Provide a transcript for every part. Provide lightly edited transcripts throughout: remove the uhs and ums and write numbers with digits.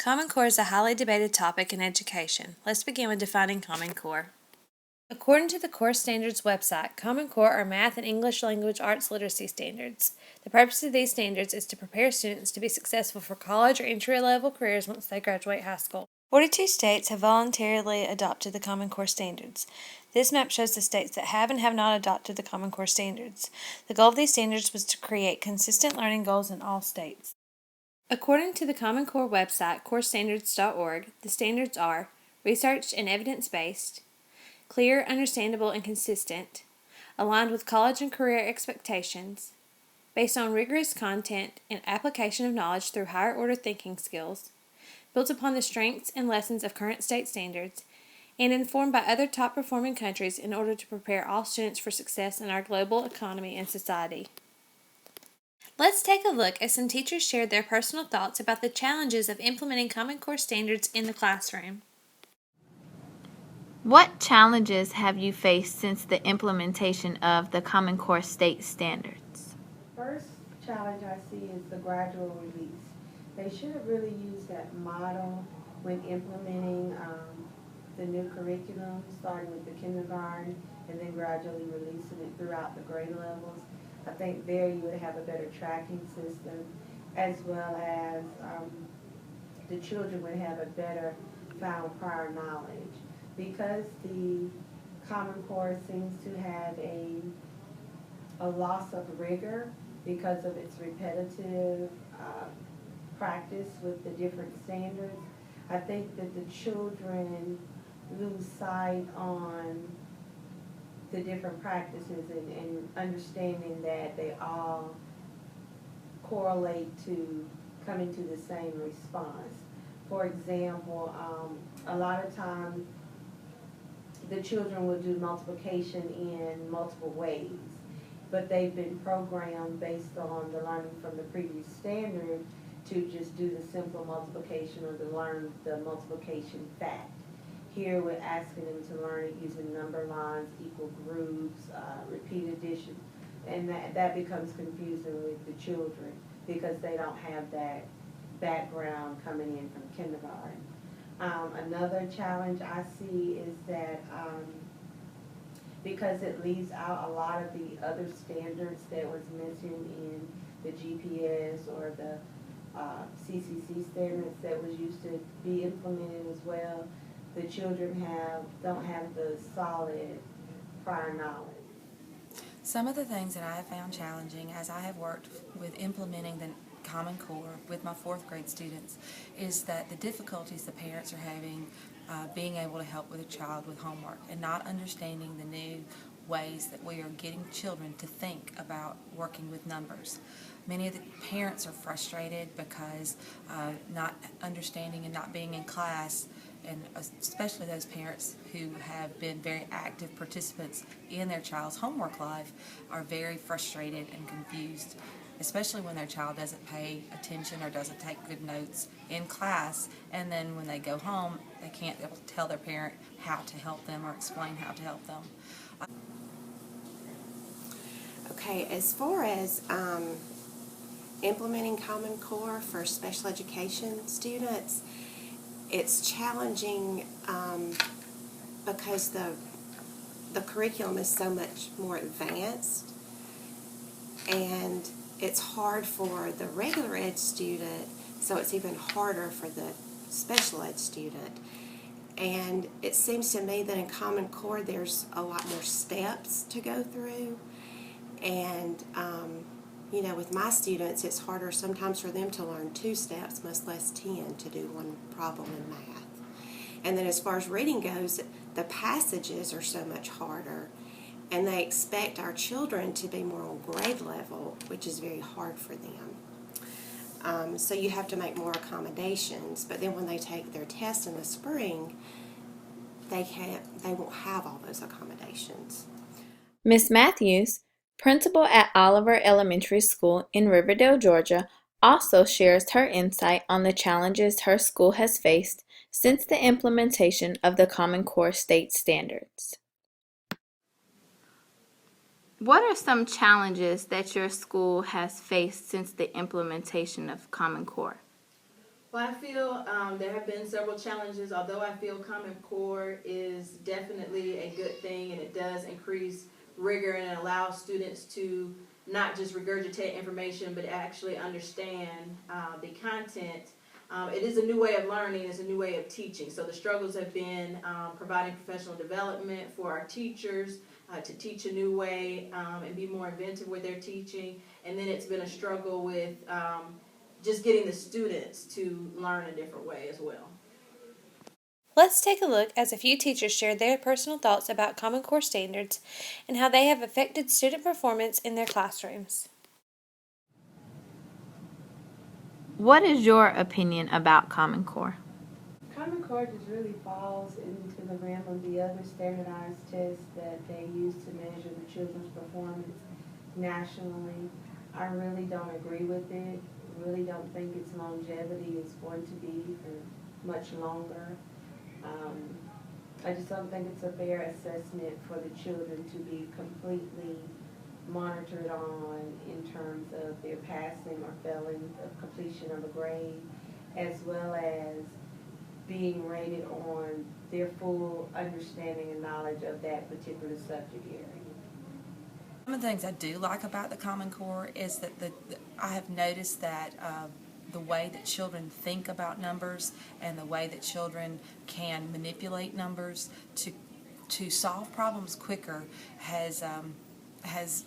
Common Core is a highly debated topic in education. Let's begin with defining Common Core. According to the Core Standards website, Common Core are math and English language arts literacy standards. The purpose of these standards is to prepare students to be successful for college or entry-level careers once they graduate high school. 42 states have voluntarily adopted the Common Core standards. This map shows the states that have and have not adopted the Common Core standards. The goal of these standards was to create consistent learning goals in all states. According to the Common Core website, corestandards.org, the standards are research and evidence-based, clear, understandable, and consistent, aligned with college and career expectations, based on rigorous content and application of knowledge through higher-order thinking skills, built upon the strengths and lessons of current state standards, and informed by other top-performing countries in order to prepare all students for success in our global economy and society. Let's take a look as some teachers shared their personal thoughts about the challenges of implementing Common Core standards in the classroom. What challenges have you faced since the implementation of the Common Core state standards? First challenge I see is the gradual release. They should have really used that model when implementing the new curriculum, starting with the kindergarten and then gradually releasing it throughout the grade levels. I think there you would have a better tracking system, as well as the children would have a better found prior knowledge. Because the Common Core seems to have a loss of rigor because of its repetitive practice with the different standards, I think that the children lose sight on the different practices and understanding that they all correlate to coming to the same response. For example, a lot of times the children will do multiplication in multiple ways, but they've been programmed based on the learning from the previous standard to just do the simple multiplication or to learn the multiplication fact. Here we're asking them to learn it using number lines, equal groups, repeat addition, and that becomes confusing with the children because they don't have that background coming in from kindergarten. Another challenge I see is that because it leaves out a lot of the other standards that was mentioned in the GPS or the CCC standards that was used to be implemented as well, the children don't have the solid prior knowledge. Some of the things that I have found challenging as I have worked with implementing the Common Core with my fourth grade students is that the difficulties the parents are having being able to help with a child with homework and not understanding the new ways that we are getting children to think about working with numbers. Many of the parents are frustrated because not understanding and not being in class, and especially those parents who have been very active participants in their child's homework life are very frustrated and confused, especially when their child doesn't pay attention or doesn't take good notes in class, and then when they go home they can't tell their parent how to help them or explain how to help them. Okay, as far as implementing Common Core for special education students, it's challenging because the curriculum is so much more advanced, and it's hard for the regular ed student, so it's even harder for the special ed student. And it seems to me that in Common Core there's a lot more steps to go through, and with my students it's harder sometimes for them to learn 2 steps, much less 10 to do one problem in math. And then as far as reading goes, the passages are so much harder, and they expect our children to be more on grade level, which is very hard for them. So you have to make more accommodations, but then when they take their test in the spring, they won't have all those accommodations. Ms. Matthews, principal at Oliver Elementary School in Riverdale, Georgia, also shares her insight on the challenges her school has faced since the implementation of the Common Core state standards. What are some challenges that your school has faced since the implementation of Common Core? Well, I feel there have been several challenges, although I feel Common Core is definitely a good thing and it does increase rigor and allow students to not just regurgitate information but actually understand the content. It is a new way of learning, it's a new way of teaching. So the struggles have been providing professional development for our teachers to teach a new way and be more inventive with their teaching. And then it's been a struggle with just getting the students to learn a different way as well. Let's take a look as a few teachers shared their personal thoughts about Common Core standards and how they have affected student performance in their classrooms. What is your opinion about Common Core? Common Core just really falls into the realm of the other standardized tests that they use to measure the children's performance nationally. I really don't agree with it. Really don't think its longevity is going to be for much longer. I just don't think it's a fair assessment for the children to be completely monitored on in terms of their passing or failing of completion of a grade, as well as being rated on their full understanding and knowledge of that particular subject area. One of the things I do like about the Common Core is that I have noticed that the way that children think about numbers and the way that children can manipulate numbers to solve problems quicker has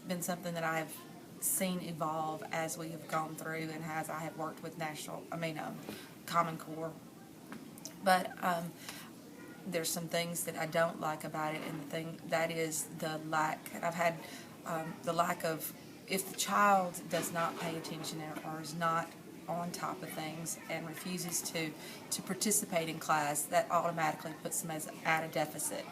been something that I've seen evolve as we have gone through and as I have worked with Common Core. But there's some things that I don't like about it, and the thing that is the lack. I've had the lack of, if the child does not pay attention or is not on top of things and refuses to participate in class, that automatically puts them at a deficit.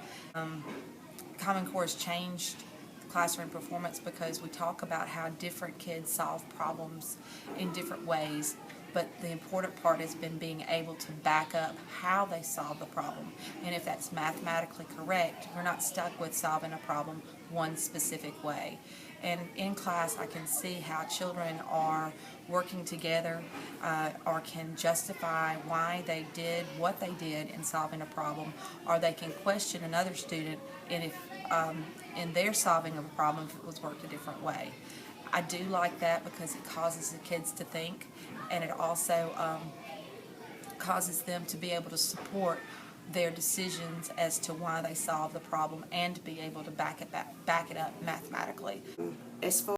Common Core has changed classroom performance because we talk about how different kids solve problems in different ways, but the important part has been being able to back up how they solve the problem. And if that's mathematically correct, we're not stuck with solving a problem one specific way. And in class, I can see how children are working together or can justify why they did what they did in solving a problem, or they can question another student if in their solving of a problem if it was worked a different way. I do like that because it causes the kids to think, and it also causes them to be able to support their decisions as to why they solve the problem and to be able to back it up mathematically. As far